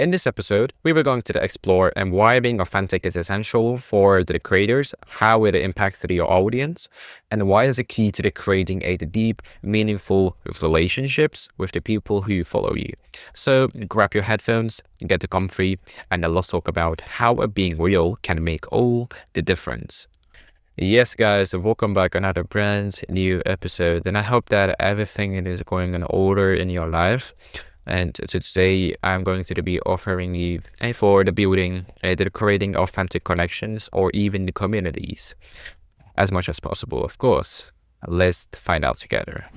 In this episode, we were going to explore and why being authentic is essential for the creators, how it impacts your audience, and why is it key to creating a deep, meaningful relationships with the people who follow you. So grab your headphones, get comfy, and let's talk about how being real can make all the difference. Yes, guys, welcome back another brand new episode, and I hope that everything is going in order in your life. And today I'm going to be offering you for the building, the creating authentic connections or even the communities as much as possible, of course. Let's find out together.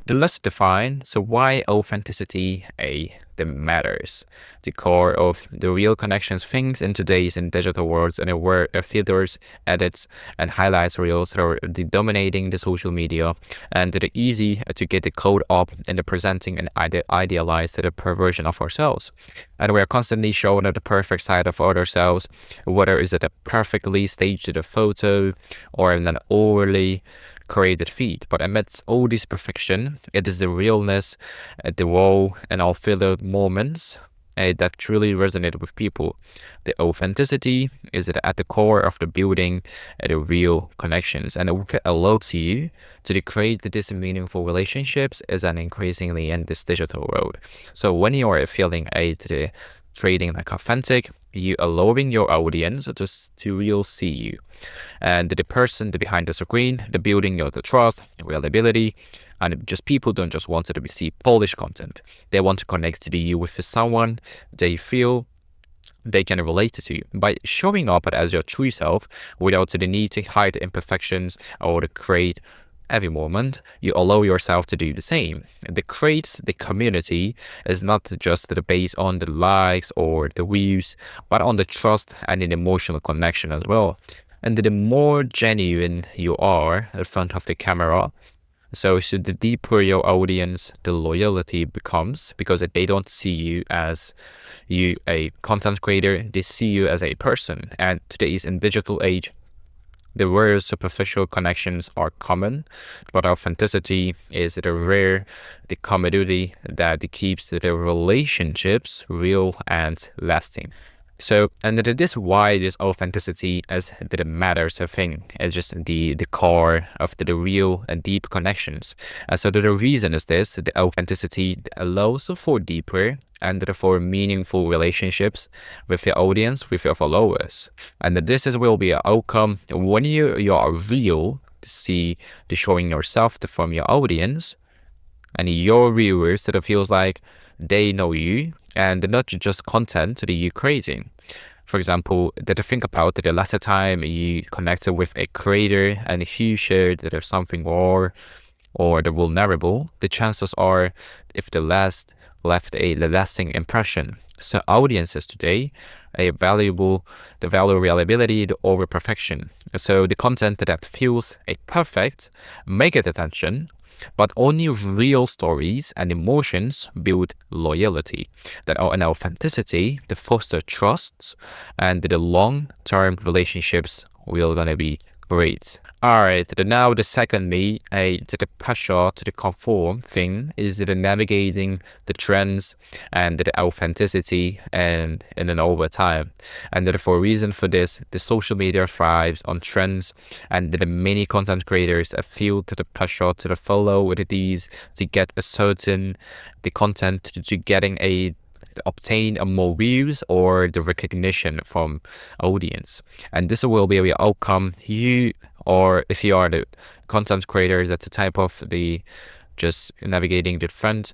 Let's define why authenticity that matters. The core of the real connections things in today's digital worlds and where filters, edits, and highlights reels are dominating the social media, and it's easy to get caught up in the presenting and idealized perversion of ourselves. And we are constantly showing the perfect side of ourselves, whether is it a perfectly staged photo or an overly created feed. But amidst all this perfection, it is the realness, the raw and unfiltered moments that truly resonate with people. The authenticity is at the core of the building the real connections, and it allows you to create these meaningful relationships as an increasingly in this digital world. So when you are feeling trading authentic, you allowing your audience just to really see you, and the person behind the screen, the building the trust, reliability, and just people don't just want to see polished content. They want to connect to you with someone they feel they can relate to you by showing up as your true self without the need to hide imperfections or to create every moment. You allow yourself to do the same. The creates the community is not just based on the likes or the views, but on the trust and an emotional connection as well. And the more genuine you are in front of the camera, so the deeper your audience, the loyalty becomes, because they don't see you as a content creator, they see you as a person. And today's in digital age, the rare superficial connections are common, but authenticity is the rare, the commodity that keeps the relationships real and lasting. So, and this is why this authenticity is the matters thing. It's just the core of the real and deep connections. So the reason is this: the authenticity allows for deeper and for meaningful relationships with your audience, with your followers. And this will be an outcome when you are real, to see the showing yourself from your audience and your viewers, that it feels like they know you and not just content that you're creating. For example, that to think about the last time you connected with a creator and he shared that there's something raw or the vulnerable, the chances are if the last left a lasting impression. So audiences today the value reliability over perfection. So the content that feels perfect, make it attention, but only real stories and emotions build loyalty, that an authenticity, the foster trusts, and the long-term relationships will gonna be great. All right, now the secondly, the pressure to the conform thing is the navigating the trends and the authenticity and then over time. And for a reason for this, the social media thrives on trends, and the many content creators feel to the pressure to follow with these to get a certain the content to getting obtain more views or the recognition from audience. And this will be the outcome or if you are the content creator, that's the type of the just navigating the trend,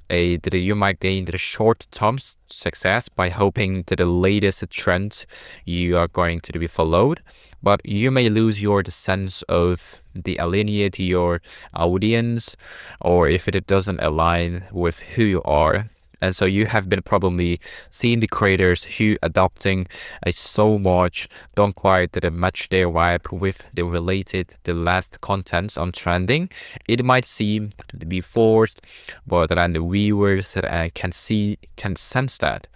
that you might gain the short-term success by hoping that the latest trend you are going to be followed, but you may lose the sense of the alignment to your audience, or if it doesn't align with who you are. And so you have been probably seeing the creators who adopting so much don't quite match their vibe with the last contents on trending. It might seem to be forced, but then the viewers can sense that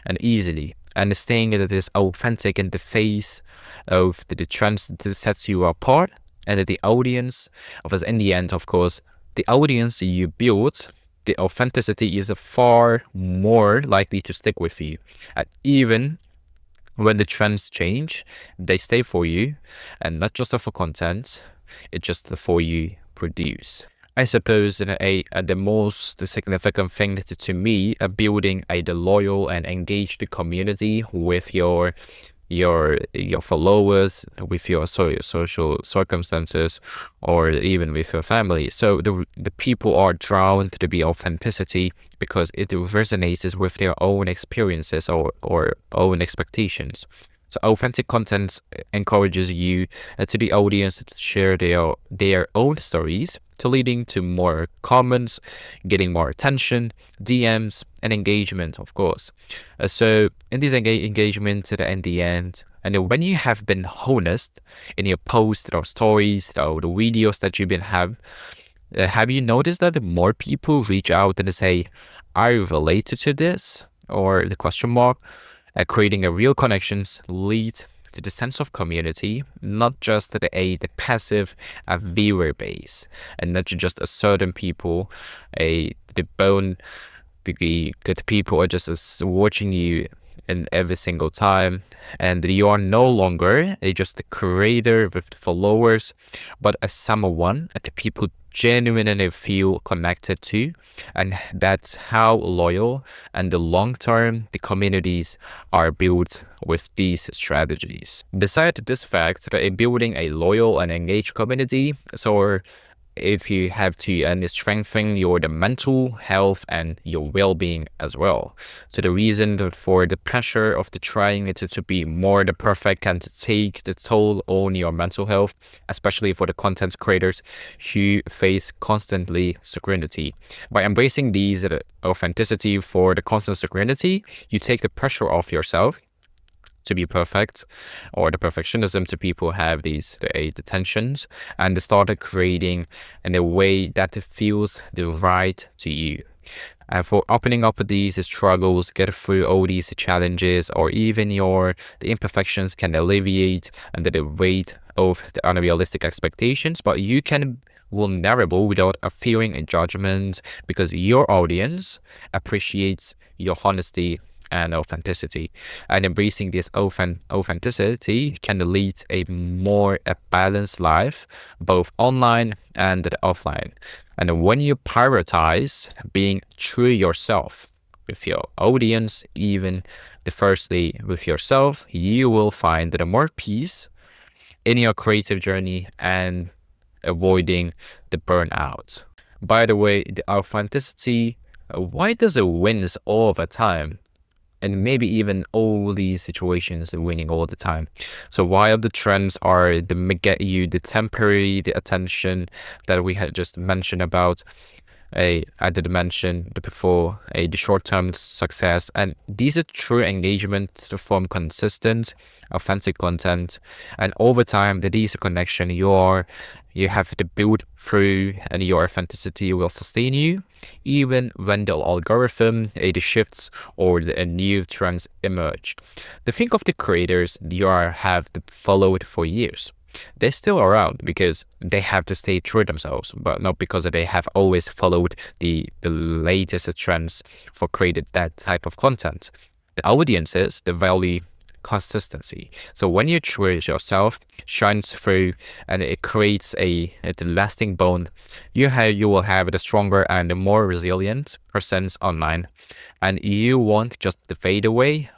and easily. And staying that is authentic in the face of the trends that sets you apart, and that the audience, because in the end, of course, the audience you build the authenticity is far more likely to stick with you. And even when the trends change, they stay for you, and not just for content, it's just for you produce. I suppose the most significant thing to me, building the loyal and engaged community with your followers, with your social circumstances, or even with your family. So the people are drawn to the authenticity because it resonates with their own experiences or own expectations. So authentic content encourages you to the audience to share their own stories, to leading to more comments, getting more attention, DMs, and engagement, of course. So in this engagement in the end, and when you have been honest in your posts or stories or the videos that you've been have you noticed that more people reach out and say, "I related to this," or the question mark? Creating a real connections lead to the sense of community, not just the passive viewer base, and not just a certain people, the bone, the people are just watching you in every single time, and you are no longer just a creator with followers, but as someone that the people genuinely feel connected to. And that's how loyal and the long term the communities are built with these strategies. Besides this fact, building a loyal and engaged community, so if you have to and strengthen your the mental health and your well-being as well. So the reason for the pressure of the trying it to be more the perfect and to take the toll on your mental health, especially for the content creators who face constantly scrutiny. By embracing these authenticity for the constant scrutiny, you take the pressure off yourself to be perfect, or the perfectionism to people have the tensions, and they started creating in a way that it feels the right to you. And for opening up these struggles, get through all these challenges, or even the imperfections can alleviate under the weight of the unrealistic expectations, but you can vulnerable without a feeling a judgment because your audience appreciates your honesty and authenticity. And embracing this authenticity can lead a more balanced life, both online and offline. And when you prioritize being true yourself with your audience, even firstly with yourself, you will find that more peace in your creative journey and avoiding the burnout. By the way, the authenticity, why does it wins all the time? And maybe even all these situations are winning all the time. So while the trends are the get you the temporary the attention that we had just mentioned about, I did mention before the short-term success, and these are true engagement to form consistent, authentic content, and over time these connection you have to build through, and your authenticity will sustain you even when the algorithm the shifts or the new trends emerge. The think of the creators you have followed for years. They're still around because they have to stay true themselves, but not because they have always followed the latest trends for created that type of content. The audiences, the value consistency. So when you choose yourself, shines through, and it creates a lasting bond, you will have the stronger and the more resilient presence online, and you won't just fade away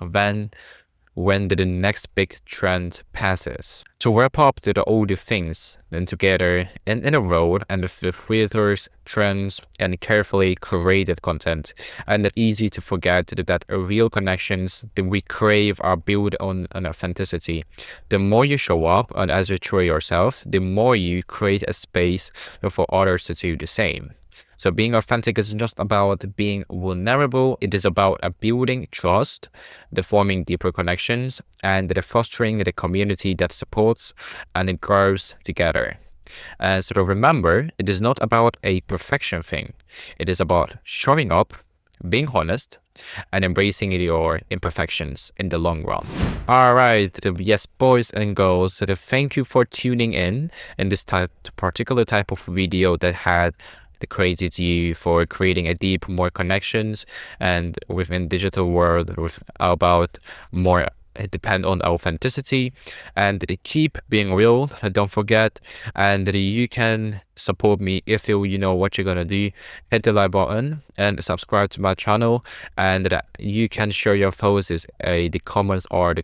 when the next big trend passes. To wrap up all the things then together in a row, and the filters, trends, and carefully curated content, and that easy to forget that real connections that we crave are built on an authenticity. The more you show up and as you try yourself, the more you create a space for others to do the same. So being authentic isn't just about being vulnerable. It is about building trust, the forming deeper connections, and the fostering the community that supports and it grows together. And so remember, it is not about a perfection thing. It is about showing up, being honest, and embracing your imperfections in the long run. All right, yes, boys and girls, thank you for tuning in this particular type of video that had created you for creating a deep, more connections, and within digital world about more depend on authenticity, and keep being real. Don't forget, and you can support me if you know what you're gonna do. Hit the like button and subscribe to my channel, and you can share your thoughts the comments or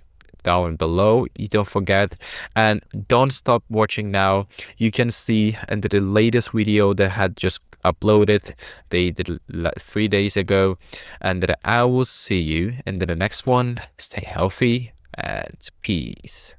down below. You don't forget, and don't stop watching now. You can see in the latest video that had just uploaded they did 3 days ago, and that I will see you in the next one. Stay healthy and peace.